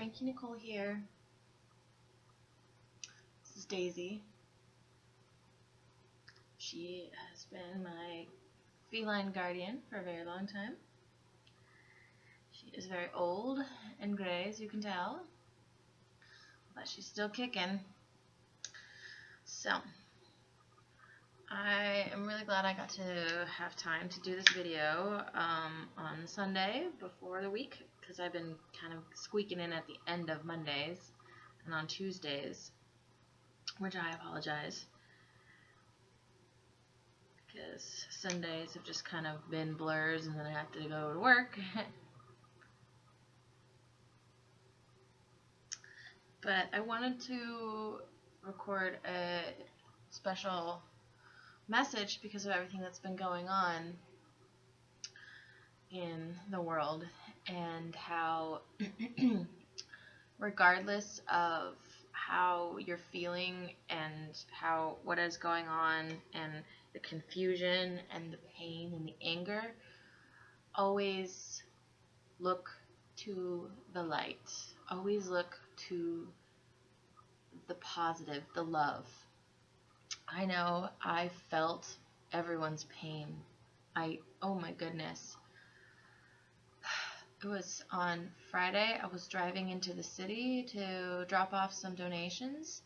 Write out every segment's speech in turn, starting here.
Frankie Nicole here. This is Daisy. She has been my feline guardian for a very long time. She is very old and gray, as you can tell, but she's still kicking. So, I am really glad I got to have time to do this video on Sunday before the week, because I've been kind of squeaking in at the end of Mondays and on Tuesdays, which I apologize, because Sundays have just kind of been blurs and then I have to go to work. But I wanted to record a special message because of everything that's been going on in the world, and how regardless of how you're feeling and what is going on and the confusion and the pain and the anger, always look to the light. Always look to the positive, the love. I know I felt everyone's pain. Oh my goodness. It was on Friday. I was driving into the city to drop off some donations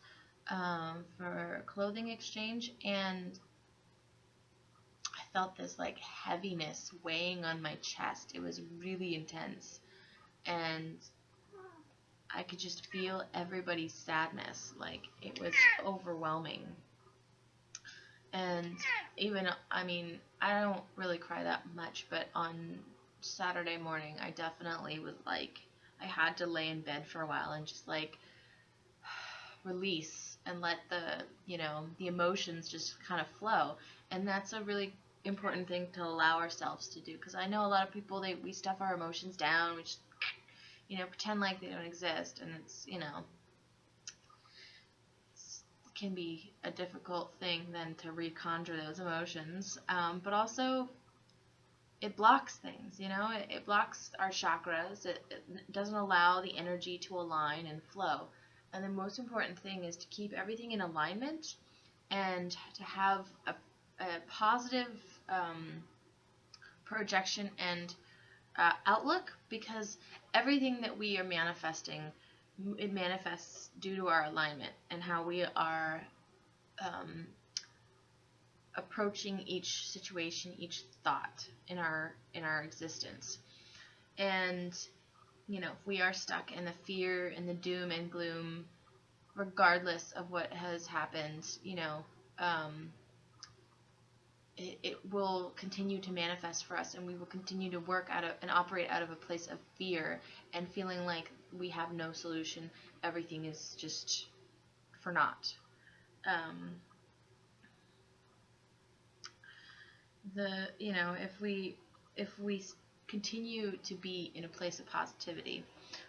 for clothing exchange, and I felt this like heaviness weighing on my chest. It was really intense, and I could just feel everybody's sadness. Like, it was overwhelming. And even, I don't really cry that much, but on Saturday morning, I definitely was like, I had to lay in bed for a while and just like release and let the emotions just kind of flow. And that's a really important thing to allow ourselves to do, because I know a lot of people, we stuff our emotions down, we just pretend like they don't exist, and it's can be a difficult thing then to reconjure those emotions, but also it blocks things. It blocks our chakras. It doesn't allow the energy to align and flow. And the most important thing is to keep everything in alignment and to have a positive projection and outlook, because everything that we are manifesting, it manifests due to our alignment and how we are approaching each situation, each thought in our existence. And if we are stuck in the fear and the doom and gloom, regardless of what has happened, it will continue to manifest for us, and we will continue to work out of and operate out of a place of fear and feeling like we have no solution. Everything is just for naught. If we continue to be in a place of positivity,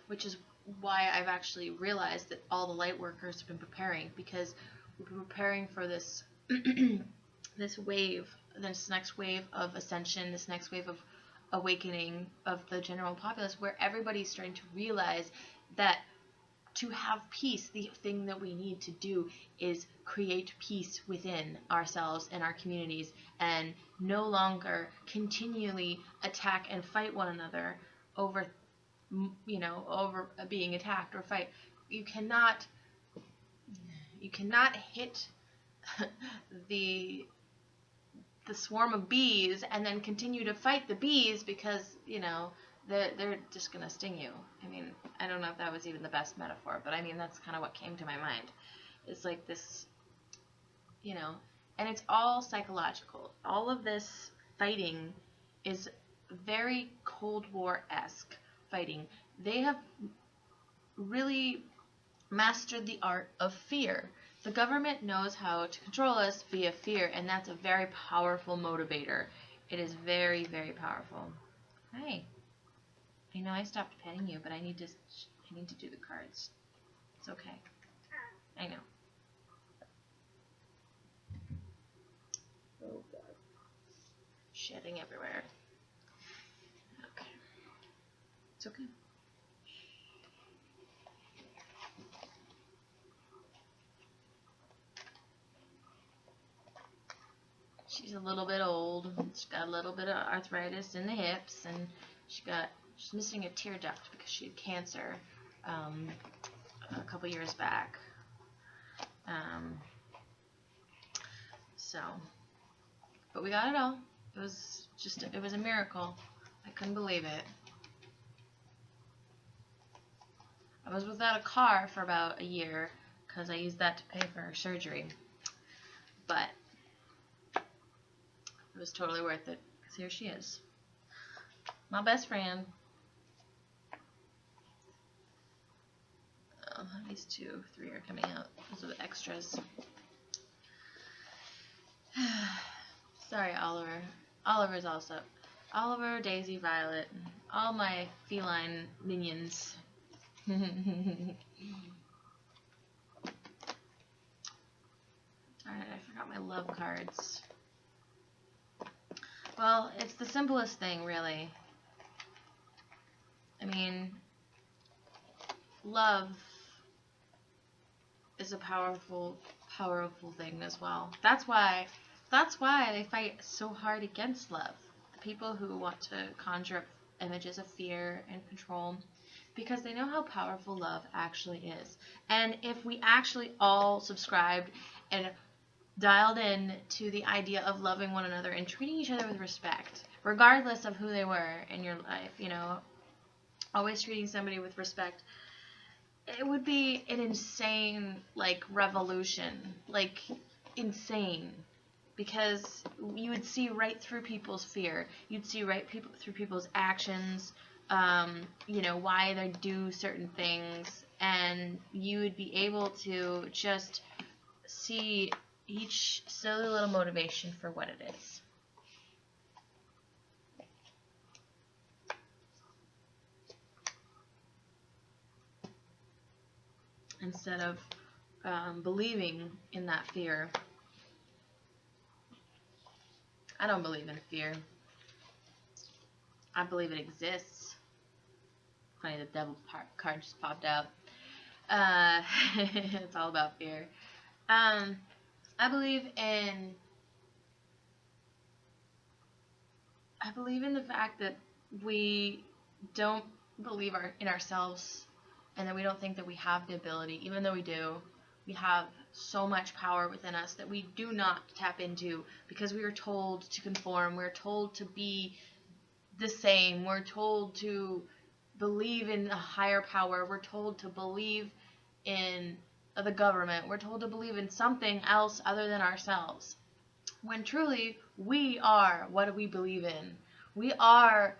which is why I've actually realized that all the light workers have been preparing, because we've been preparing for this this next wave of ascension, this next wave of awakening of the general populace, where everybody's starting to realize that to have peace, the thing that we need to do is create peace within ourselves and our communities, and no longer continually attack and fight one another over being attacked or fight. You cannot hit the swarm of bees and then continue to fight the bees, because they're just gonna sting you. I don't know if that was even the best metaphor, but that's kind of what came to my mind. It's like this, and it's all psychological. All of this fighting is very Cold War-esque fighting. They have really mastered the art of fear. The government knows how to control us via fear, and that's a very powerful motivator. It is very, very powerful. Hi. I know I stopped petting you, but I need to do the cards. It's okay. I know. Oh God. Shedding everywhere. Okay. It's okay. she's a little bit old. She's got a little bit of arthritis in the hips, and she's missing a tear duct because she had cancer a couple years back. So, but we got it all. It was a miracle. I couldn't believe it. I was without a car for about a year because I used that to pay for her surgery. But it was totally worth it because here she is. My best friend. Oh, these 2, 3 are coming out. Those are the extras. Sorry, Oliver. Oliver's also. Oliver, Daisy, Violet, all my feline minions. Darn it, I forgot my love cards. Well, it's the simplest thing, really. I mean, love is a powerful thing as well. That's why they fight so hard against love. The people who want to conjure up images of fear and control, because they know how powerful love actually is. And if we actually all subscribed and dialed in to the idea of loving one another and treating each other with respect, regardless of who they were in your life, you know, always treating somebody with respect, it would be an insane, like, revolution. Like, insane. Because you would see right through people's fear. You'd see right through people's actions, you know, why they do certain things. And you would be able to just see each silly little motivation for what it is. Instead of believing in that fear. I don't believe in fear. I believe it exists. Funny, the devil card just popped out. It's all about fear. I believe in the fact that we don't believe in ourselves, and that we don't think that we have the ability, even though we do. We have so much power within us that we do not tap into because we are told to conform. We're told to be the same. We're told to believe in a higher power. We're told to believe in the government. We're told to believe in something else other than ourselves. When truly, we are what we believe in. We are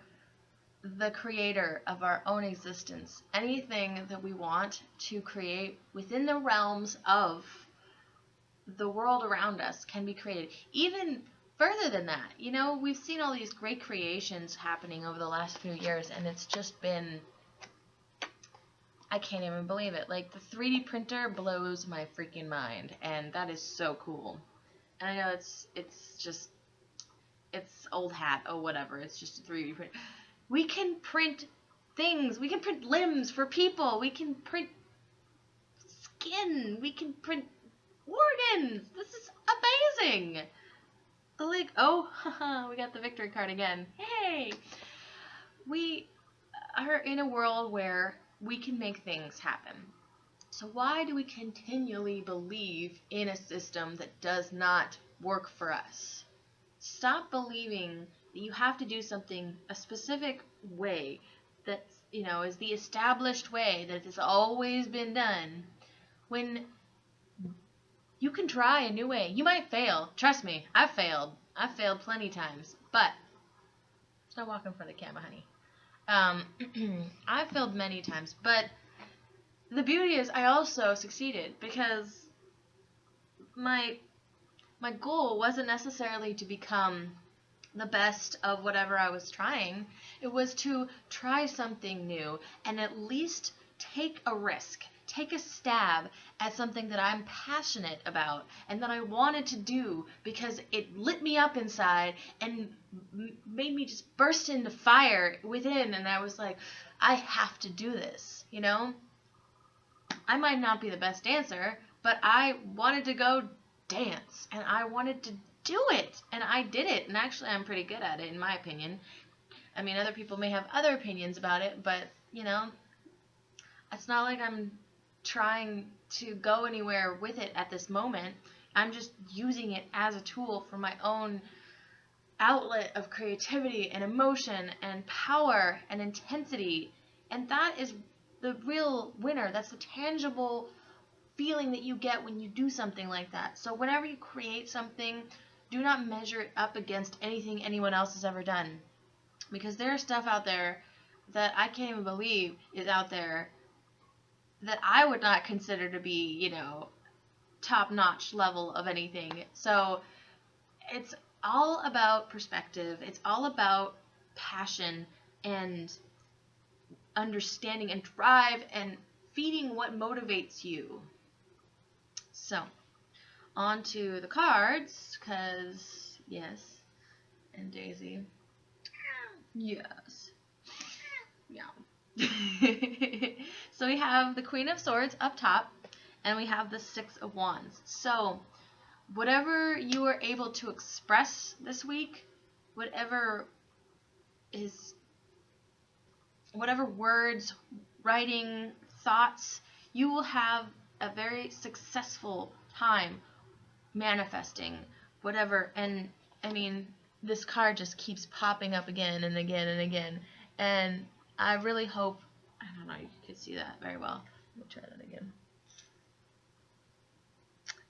the creator of our own existence. Anything that we want to create within the realms of the world around us can be created. Even further than that, you know, we've seen all these great creations happening over the last few years, and it's just been, I can't even believe it. Like, the 3D printer blows my freaking mind, and that is so cool. And I know it's old hat, oh whatever, it's just a 3D print. We can print things. We can print limbs for people. We can print skin. We can print organs. This is amazing. Like, oh, we got the victory card again. Hey! We are in a world where we can make things happen. So why do we continually believe in a system that does not work for us? Stop believing that you have to do something a specific way that, you know, is the established way that has always been done, when you can try a new way. You might fail. Trust me, I've failed. I've failed plenty times, but stop walking for the camera, honey. I've failed many times, but the beauty is I also succeeded, because my goal wasn't necessarily to become the best of whatever I was trying. It was to try something new and at least take a risk, take a stab at something that I'm passionate about and that I wanted to do, because it lit me up inside and made me just burst into fire within, and I was like, I have to do this, you know? I might not be the best dancer, but I wanted to go dance, and I wanted to do it. And I did it. And actually, I'm pretty good at it, in my opinion. I mean, other people may have other opinions about it, but, you know, it's not like I'm trying to go anywhere with it at this moment. I'm just using it as a tool for my own outlet of creativity and emotion and power and intensity. And that is the real winner. That's the tangible feeling that you get when you do something like that. So whenever you create something, do not measure it up against anything anyone else has ever done. Because there's stuff out there that I can't even believe is out there that I would not consider to be, you know, top-notch level of anything. So it's all about perspective. It's all about passion and understanding and drive and feeding what motivates you. So, on to the cards, because, yes, and Daisy. Yes. Yeah. So we have the Queen of Swords up top, and we have the Six of Wands. So, whatever you are able to express this week, whatever words, writing, thoughts, you will have a very successful time manifesting whatever. And I mean, this card just keeps popping up again and again and again. And I really hope, I don't know, you can see that very well. Let me try that again.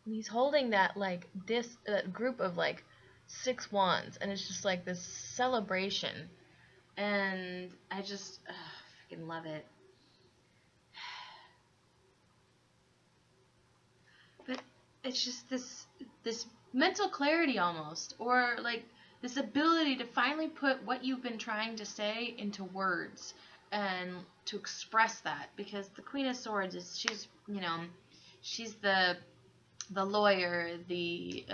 And he's holding that, like, that group of, like, 6 wands, and it's just like this celebration. And I just freaking love it. But it's just this mental clarity almost, or like this ability to finally put what you've been trying to say into words and to express that. Because the Queen of Swords she's the lawyer, the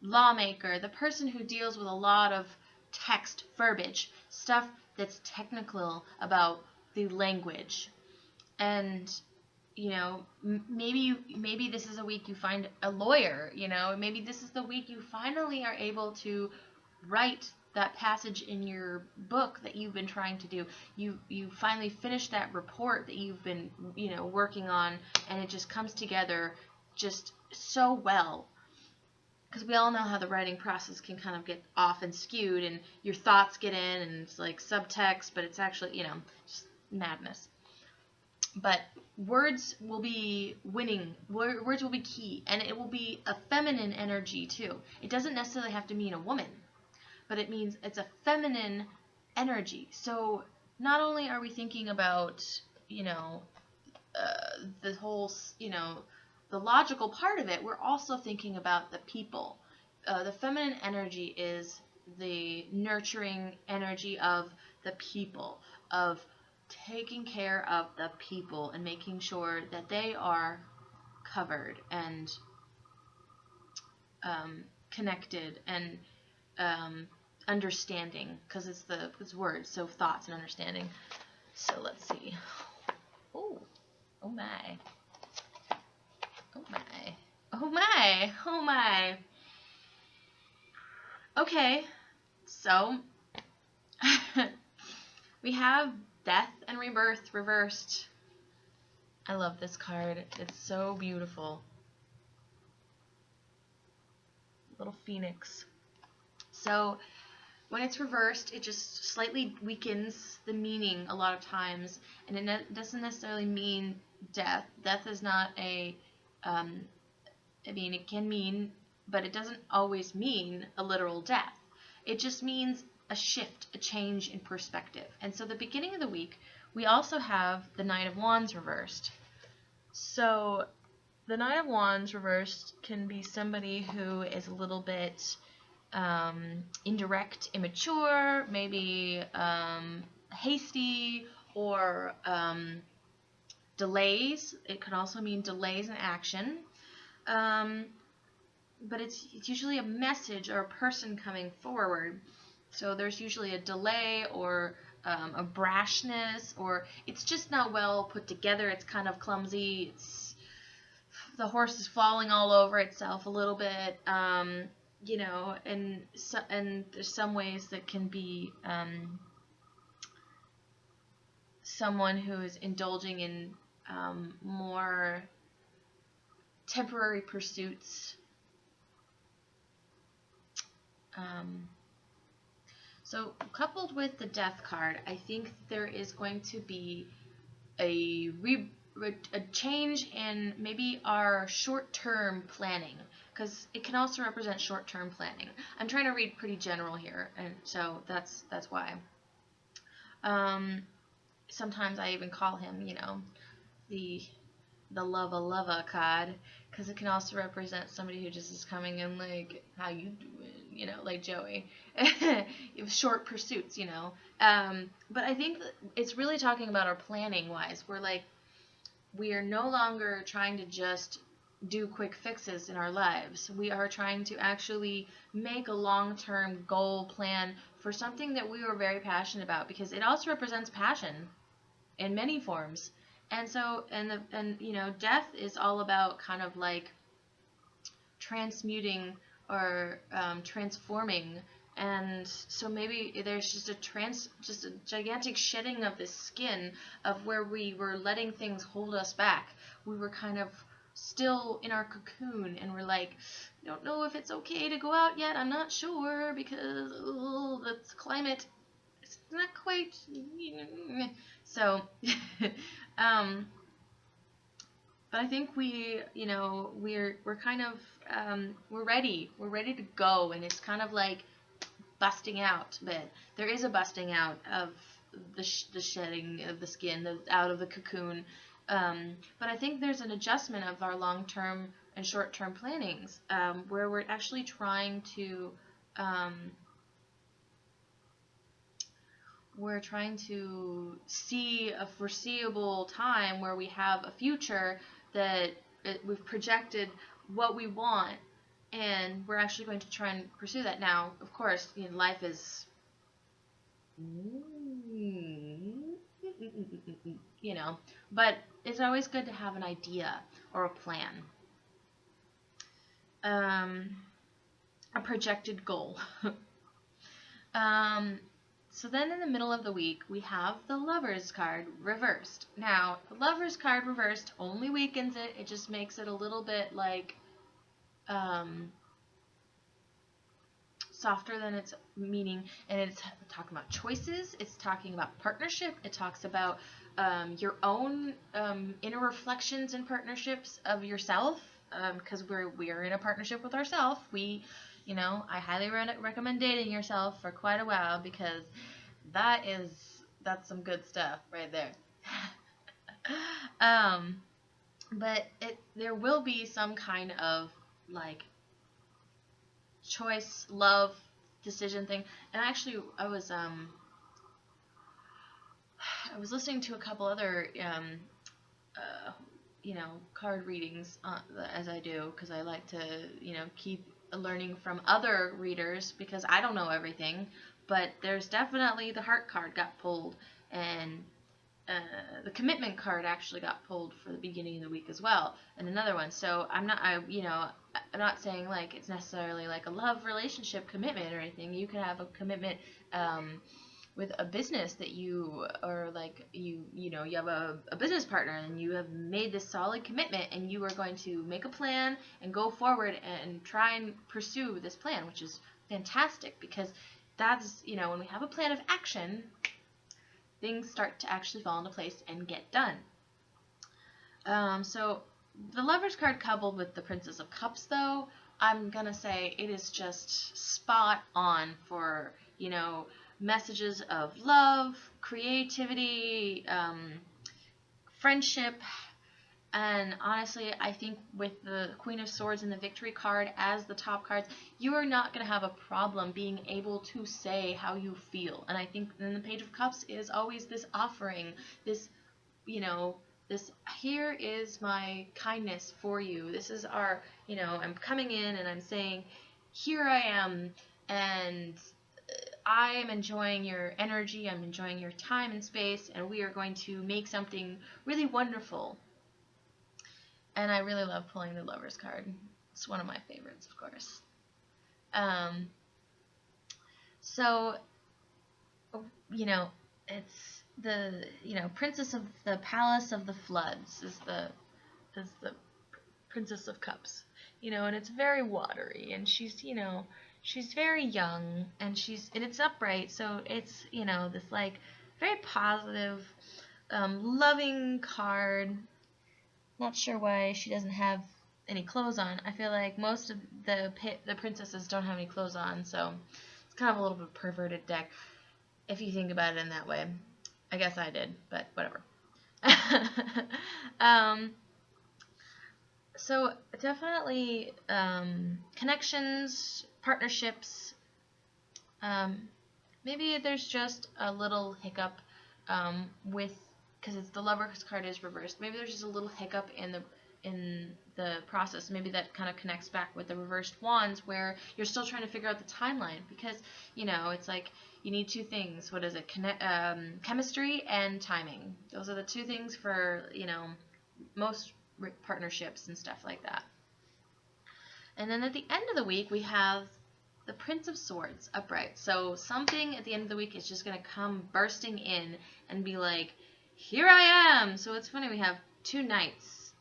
lawmaker, the person who deals with a lot of text, verbiage, stuff that's technical about the language. And, you know, maybe this is a week you find a lawyer, you know, maybe this is the week you finally are able to write that passage in your book that you've been trying to do. You finally finish that report that you've been, you know, working on, and it just comes together just so well. Because we all know how the writing process can kind of get off and skewed, and your thoughts get in, and it's like subtext, but it's actually, you know, just madness. But words will be winning. Words will be key, and it will be a feminine energy too. It doesn't necessarily have to mean a woman, but it means it's a feminine energy. So not only are we thinking about, you know, the whole, you know, the logical part of it, we're also thinking about the people. The feminine energy is the nurturing energy of the people, of taking care of the people and making sure that they are covered and connected and understanding, because it's words, so thoughts and understanding. So let's see. Oh my. Oh my. Oh my. Oh my. Okay. So we have Death and Rebirth reversed. I love this card. It's so beautiful. Little phoenix. So when it's reversed, it just slightly weakens the meaning a lot of times, and it doesn't necessarily mean death. Death is not a, I mean, it can mean, but it doesn't always mean a literal death. It just means a shift, a change in perspective. And so the beginning of the week, we also have the Knight of Wands reversed. So the Knight of Wands reversed can be somebody who is a little bit indirect, immature, maybe hasty, or delays. It can also mean delays in action. But it's usually a message or a person coming forward. So there's usually a delay or a brashness, or it's just not well put together. It's kind of clumsy. It's the horse is falling all over itself a little bit, and there's some ways that can be someone who is indulging in more temporary pursuits. So coupled with the death card, I think there is going to be a change in maybe our short-term planning, because it can also represent short-term planning. I'm trying to read pretty general here, and so that's why. Sometimes I even call him, the lova card, because it can also represent somebody who just is coming in like, how you doing, like Joey. Short pursuits, but I think that it's really talking about our planning wise. We are no longer trying to just do quick fixes in our lives. We are trying to actually make a long-term goal plan for something that we were very passionate about, because it also represents passion in many forms. And so, death is all about kind of like transmuting or transforming. And so maybe there's just a gigantic shedding of the skin of where we were letting things hold us back. We were kind of still in our cocoon, and we're like, I don't know if it's okay to go out yet. I'm not sure, because the climate, it's not quite. So, but I think we're kind of we're ready. We're ready to go, and it's kind of like busting out. But there is a busting out of the shedding of the skin, out of the cocoon. But I think there's an adjustment of our long-term and short-term plannings, where we're actually trying to see a foreseeable time where we have a future that we've projected what we want, and we're actually going to try and pursue that. Now, of course, life is, but it's always good to have an idea or a plan, a projected goal. So then in the middle of the week, we have the Lover's card reversed. Now, the Lover's card reversed only weakens it. It just makes it a little bit like softer than its meaning. And it's talking about choices. It's talking about partnership. It talks about your own inner reflections in partnerships of yourself, because we're in a partnership with ourselves. I highly recommend dating yourself for quite a while, because that's some good stuff right there. But there will be some kind of like choice, love, decision thing. And actually, I was listening to a couple other card readings as I do, because I like to keep learning from other readers, because I don't know everything. But there's definitely the heart card got pulled, and the commitment card actually got pulled for the beginning of the week as well, and another one. So I'm not saying like it's necessarily like a love relationship commitment or anything. You can have a commitment with a business that you, or like you have a business partner, and you have made this solid commitment, and you are going to make a plan and go forward and try and pursue this plan, which is fantastic, because that's when we have a plan of action, things start to actually fall into place and get done. So the Lover's card coupled with the Princess of Cups, though, I'm gonna say it is just spot on for messages of love, creativity, friendship. And honestly, I think with the Queen of Swords and the Victory card as the top cards, you are not going to have a problem being able to say how you feel. And I think then the Page of Cups is always this offering, this, this, here is my kindness for you. This is our, I'm coming in and I'm saying, here I am, and I am enjoying your energy, I'm enjoying your time and space, and we are going to make something really wonderful. And I really love pulling the Lovers card. It's one of my favorites, of course. So, it's the, Princess of the Palace of the Floods is the Princess of Cups. And it's very watery, and she's very young, and it's upright, so it's, this like very positive, loving card. Not sure why she doesn't have any clothes on. I feel like most of the princesses don't have any clothes on, so it's kind of a little bit perverted deck if you think about it in that way. I guess I did, but whatever. So definitely connections, partnerships. Maybe there's just a little hiccup because the Lover's card is reversed. Maybe there's just a little hiccup in the process. Maybe that kind of connects back with the reversed wands, where you're still trying to figure out the timeline, because it's like you need two things. What is it? Chemistry and timing. Those are the two things for most partnerships and stuff like that. And then at the end of the week, we have the Prince of Swords upright. So something at the end of the week is just going to come bursting in and be like, here I am. So it's funny, we have two knights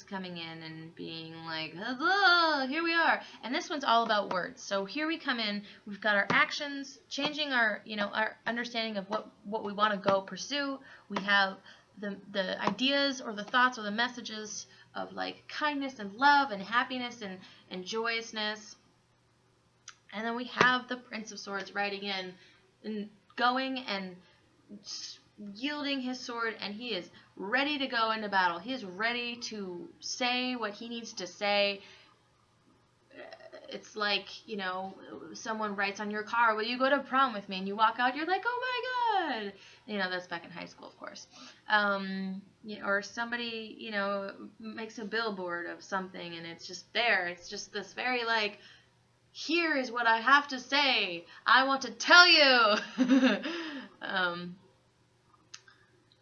coming in and being like, hello, here we are. And this one's all about words. So here we come in, we've got our actions, changing our understanding of what we want to go pursue. We have the ideas or the thoughts or the messages of like kindness and love and happiness and joyousness. And then we have the Prince of Swords riding in and going and yielding his sword, and he is ready to go into battle. He is ready to say what he needs to say. It's like, someone writes on your car, will you go to prom with me? And you walk out, you're like, oh my God. That's back in high school, of course. Or somebody, makes a billboard of something, and it's just there. It's just this very like, here is what I have to say. I want to tell you.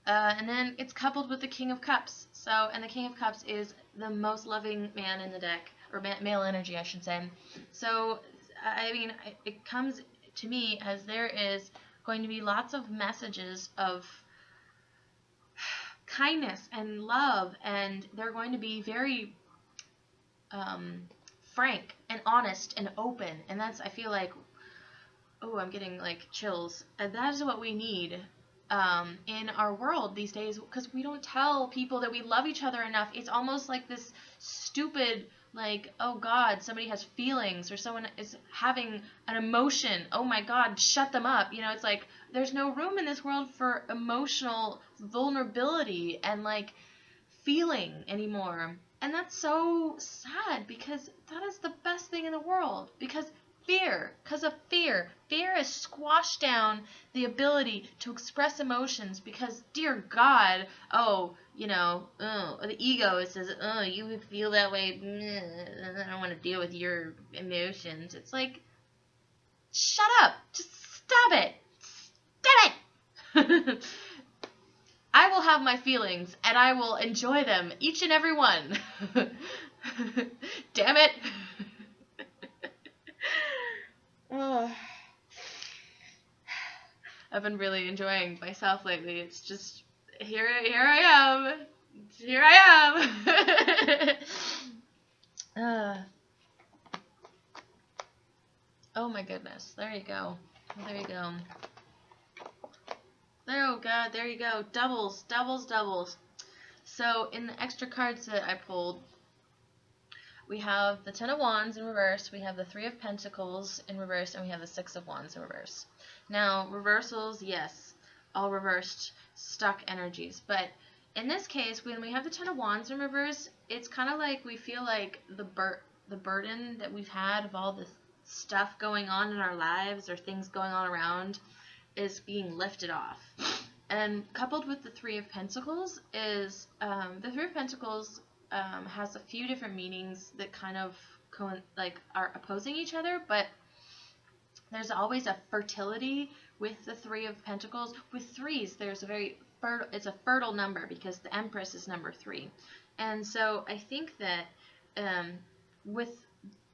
And then it's coupled with the King of Cups. And the King of Cups is the most loving man in the deck, or male energy, I should say. So, it comes to me as there is going to be lots of messages of kindness and love, and they're going to be very frank and honest and open. And that's, I feel like, I'm getting like chills. And that is what we need in our world these days, because we don't tell people that we love each other enough. It's almost like this stupid, like, oh God, somebody has feelings, or someone is having an emotion. Oh my God, shut them up. It's like there's no room in this world for emotional vulnerability and like feeling anymore. And that's so sad, because that is the best thing in the world. Because of fear has squashed down the ability to express emotions, because, dear God, the ego says, you would feel that way, I don't want to deal with your emotions. It's like, shut up, just stop it, I will have my feelings, and I will enjoy them, each and every one. Damn it. I've been really enjoying myself lately. It's just, here I am. Oh my goodness. There you go. Oh God, there you go. Doubles. So in the extra cards that I pulled, we have the Ten of Wands in reverse, we have the Three of Pentacles in reverse, and we have the Six of Wands in reverse. Now, reversals, yes, all reversed, stuck energies. But in this case, when we have the Ten of Wands in reverse, it's kind of like we feel like the burden that we've had of all this stuff going on in our lives, or things going on around, is being lifted off. And coupled with the Three of Pentacles is, the Three of Pentacles has a few different meanings that kind of are opposing each other, but there's always a fertility with the Three of Pentacles. With threes, there's a very fertile number because the Empress is number 3. And so I think that with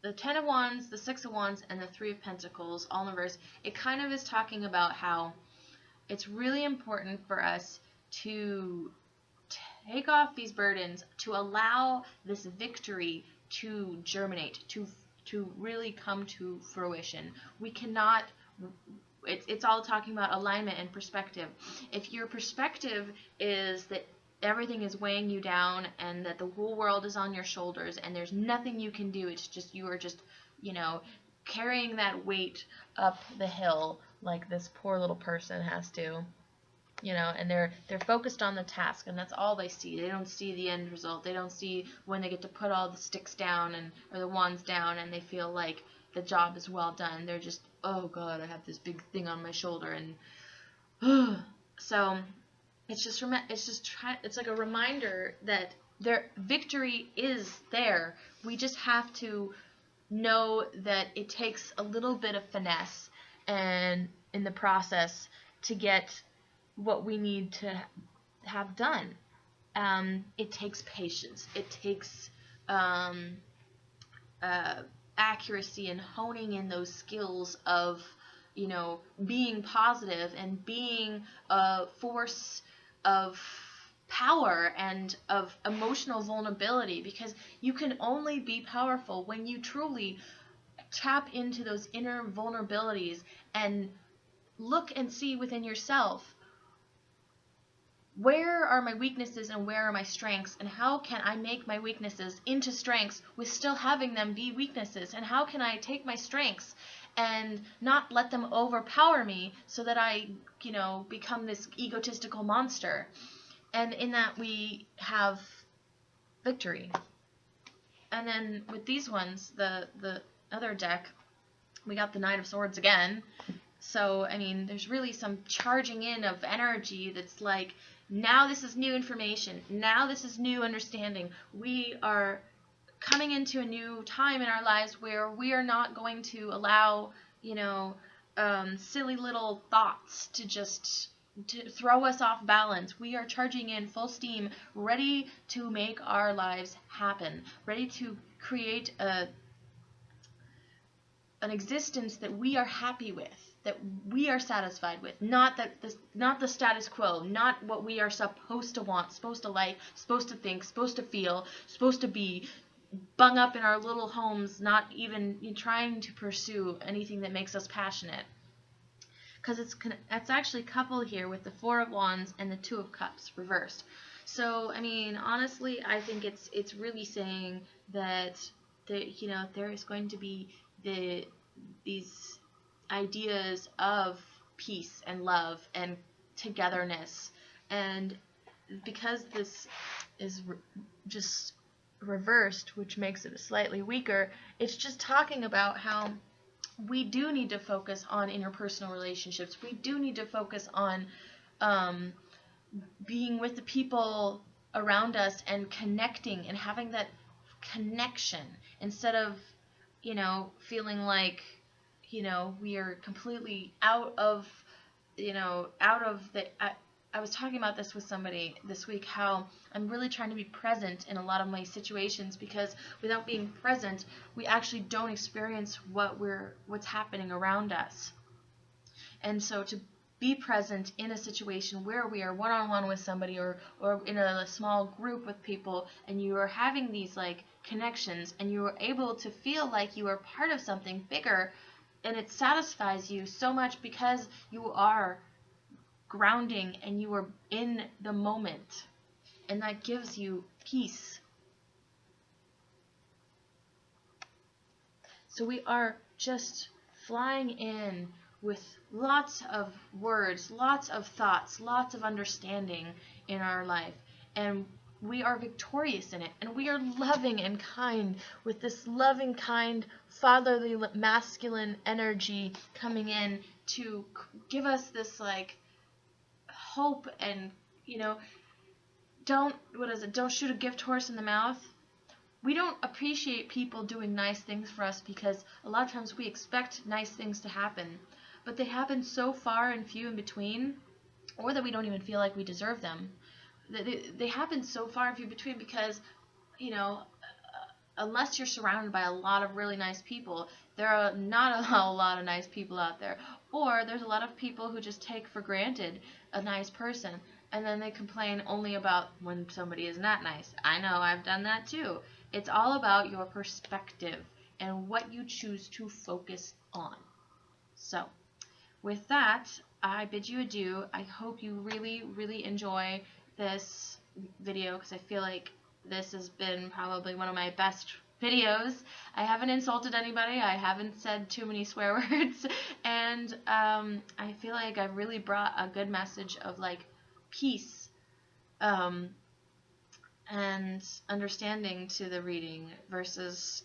the Ten of Wands, the Six of Wands, and the Three of Pentacles all in reverse, it kind of is talking about how it's really important for us to take off these burdens, to allow this victory to germinate, to really come to fruition. We cannot, it's all talking about alignment and perspective. If your perspective is that everything is weighing you down and that the whole world is on your shoulders and there's nothing you can do, it's just, you are just, carrying that weight up the hill like this poor little person has to. And they're focused on the task, and that's all they see. They don't see the end result. They don't see when they get to put all the sticks down or the wands down, and they feel like the job is well done. They're just, oh God, I have this big thing on my shoulder, and so it's like a reminder that their victory is there. We just have to know that it takes a little bit of finesse and in the process to get what we need to have done. It takes patience. It takes accuracy and honing in those skills of, being positive and being a force of power and of emotional vulnerability, because you can only be powerful when you truly tap into those inner vulnerabilities and look and see within yourself, where are my weaknesses and where are my strengths, and how can I make my weaknesses into strengths with still having them be weaknesses, and how can I take my strengths and not let them overpower me so that I, become this egotistical monster. And in that we have victory. And then with these ones, the other deck, we got the Knight of Swords again. So, there's really some charging in of energy that's like, now this is new information. Now this is new understanding. We are coming into a new time in our lives where we are not going to allow, silly little thoughts to throw us off balance. We are charging in full steam, ready to make our lives happen, ready to create an existence that we are happy with, that we are satisfied with, not the status quo, not what we are supposed to want, supposed to like, supposed to think, supposed to feel, supposed to be bung up in our little homes, not even trying to pursue anything that makes us passionate. Because it's actually coupled here with the Four of Wands and the Two of Cups reversed. So, honestly, I think it's really saying that there is going to be these ideas of peace and love and togetherness, and because this is just reversed, which makes it slightly weaker, it's just talking about how we do need to focus on interpersonal relationships. We do need to focus on being with the people around us and connecting and having that connection, instead of feeling like we are completely out of the. I was talking about this with somebody this week, how I'm really trying to be present in a lot of my situations, because without being present, we actually don't experience what's happening around us. And so to be present in a situation where we are one-on-one with somebody or in a small group with people, and you are having these connections, and you are able to feel like you are part of something bigger, and it satisfies you so much because you are grounding and you are in the moment, and that gives you peace. So we are just flying in with lots of words, lots of thoughts, lots of understanding in our life, and we are victorious in it, and we are loving and kind with this loving, kind, fatherly, masculine energy coming in to give us this hope. And don't shoot a gift horse in the mouth. We don't appreciate people doing nice things for us because a lot of times we expect nice things to happen, but they happen so far and few in between or that we don't even feel like we deserve them. They happen so far and few between because, you know, unless you're surrounded by a lot of really nice people, there are not a lot of nice people out there. Or there's a lot of people who just take for granted a nice person, and then they complain only about when somebody is not nice. I know, I've done that too. It's all about your perspective and what you choose to focus on. So, with that, I bid you adieu. I hope you really, really enjoy this video because I feel like this has been probably one of my best videos. I haven't insulted anybody. I haven't said too many swear words. And I feel like I've really brought a good message of like peace um, and understanding to the reading versus,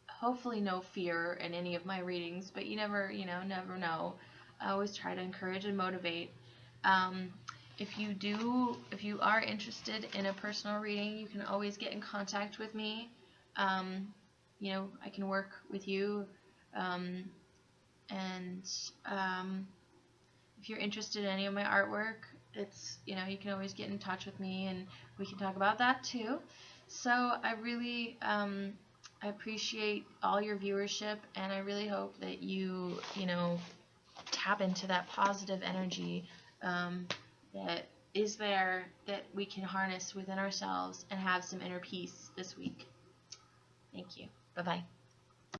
hopefully no fear in any of my readings, but never know. I always try to encourage and motivate. Um, if you are interested in a personal reading, you can always get in contact with me. I can work with you. And if you're interested in any of my artwork, you can always get in touch with me and we can talk about that too. So I really, I appreciate all your viewership, and I really hope that you tap into that positive energy that is there, that we can harness within ourselves and have some inner peace this week. Thank you. Bye-bye.